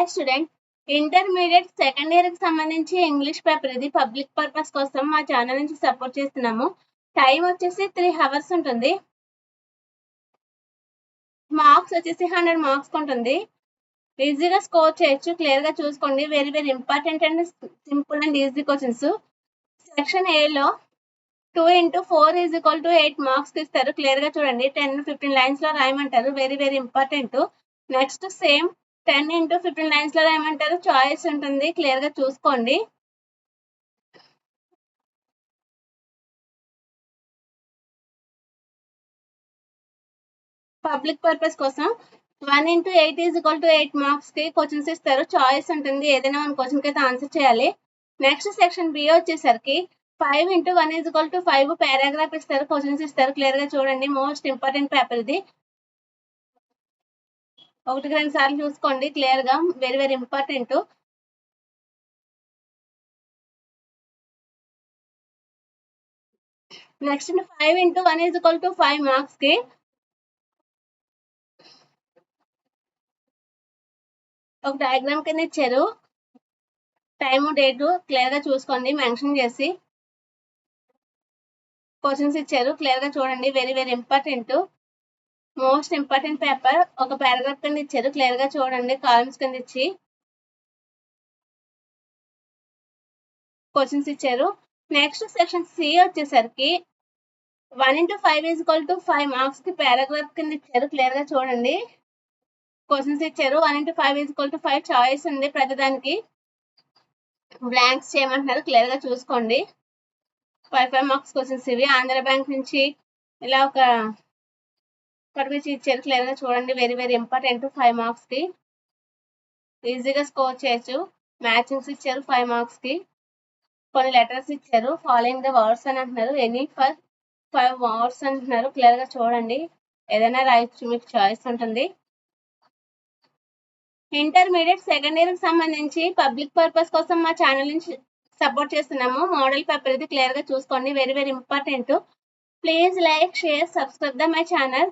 Hi student, intermediate second year కి సంబంధించి English paper ఇది పబ్లిక్ పర్పస్ కోసం మా ఛానల్ నుంచి సపోర్ట్ చేస్తున్నాము. టైం వచ్చేసి 3 hours ఉంటుంది. మార్క్స్ వచ్చేసి 100 మార్క్స్ ఉంటుంది. ఈజీగా స్కోర్ చేయొచ్చు. క్లియర్ గా చూసుకోండి. Very very important and simple and easy questions. Section A లో 2 into 4 is equal to 8 marks ఇస్తారు. క్లియర్ గా చూడండి. 10-15 లైన్స్ లో రాయమంటారు. Very very important. Next same 10 into 15 lines లో రాయమంటారు. చాయిస్ ఉంటుంది. క్లియర్ గా చూసుకోండి. పబ్లిక్ పర్పస్ కోసం 1 into 8 is equal to 8 marks కి క్వశ్చన్స్ ఇస్తారు. చాయిస్ ఉంటుంది. ఏదైనా 1 క్వశ్చన్ కి అయితే ఆన్సర్ చేయాలి. నెక్స్ట్ సెక్షన్ బి వచ్చేసరికి 5 into 1 is equal to 5 paragraph ఇస్తారు. క్వశ్చన్స్ ఇస్తారు. క్లియర్ గా చూడండి. మోస్ట్ ఇంపార్టెంట్ పేపర్ ఇది. 1-2 సార్లు చూసుకోండి. క్లియర్ గా very very important. Next 5 into 1 is equal to 5 marks కి ఒక డయాగ్రామ్ కింద ఇచ్చారు. టైము డేటు క్లియర్ గా చూసుకోండి. మెన్షన్ చేసి క్వశ్చన్స్ ఇచ్చారు. క్లియర్ గా చూడండి. Very very important. Most important paper. ఒక పారాగ్రాఫ్ కింద ఇచ్చారు. క్లియర్ గా చూడండి. కాలమ్స్ కింద ఇచ్చి క్వశ్చన్స్ ఇచ్చారు. నెక్స్ట్ సెక్షన్ సి వచ్చేసరికి 1 into 5 is equal to 5 marks కి పారాగ్రాఫ్ కింద ఇచ్చారు. క్లియర్ గా చూడండి. క్వశ్చన్స్ ఇచ్చారు. 1 into 5 is equal to 5 choice ఉంది. ప్రతిదానికి బ్లాంక్స్ చేయమంటున్నారు. క్లియర్ గా చూసుకోండి. 5 మార్క్స్ క్వశ్చన్స్ ఇవి. ఆంధ్ర బ్యాంక్ నుంచి ఇలా ఒక పర్మిషన్ ఇచ్చారు. క్లియర్ గా చూడండి. Very very important. 5 మార్క్స్ కి ఈజీగా స్కోర్ చేయొచ్చు. మ్యాచింగ్స్ ఇచ్చారు 5 మార్క్స్ కి. కొన్ని లెటర్స్ ఇచ్చారు. ఫాలోయింగ్ ద వర్డ్స్ అని అంటున్నారు. ఎనీ ఫర్ 5 వర్డ్స్ అంటున్నారు. క్లియర్ గా చూడండి. ఏదైనా రాయొచ్చు. మీకు చాయిస్ ఉంటుంది. ఇంటర్మీడియట్ సెకండ్ ఇయర్ కి సంబంధించి పబ్లిక్ పర్పస్ కోసం మా ఛానల్ నుంచి సపోర్ట్ చేస్తున్నాము. మోడల్ పేపర్ ఇది. క్లియర్ గా చూసుకోండి. Very very important. Please like, share, subscribe the my channel.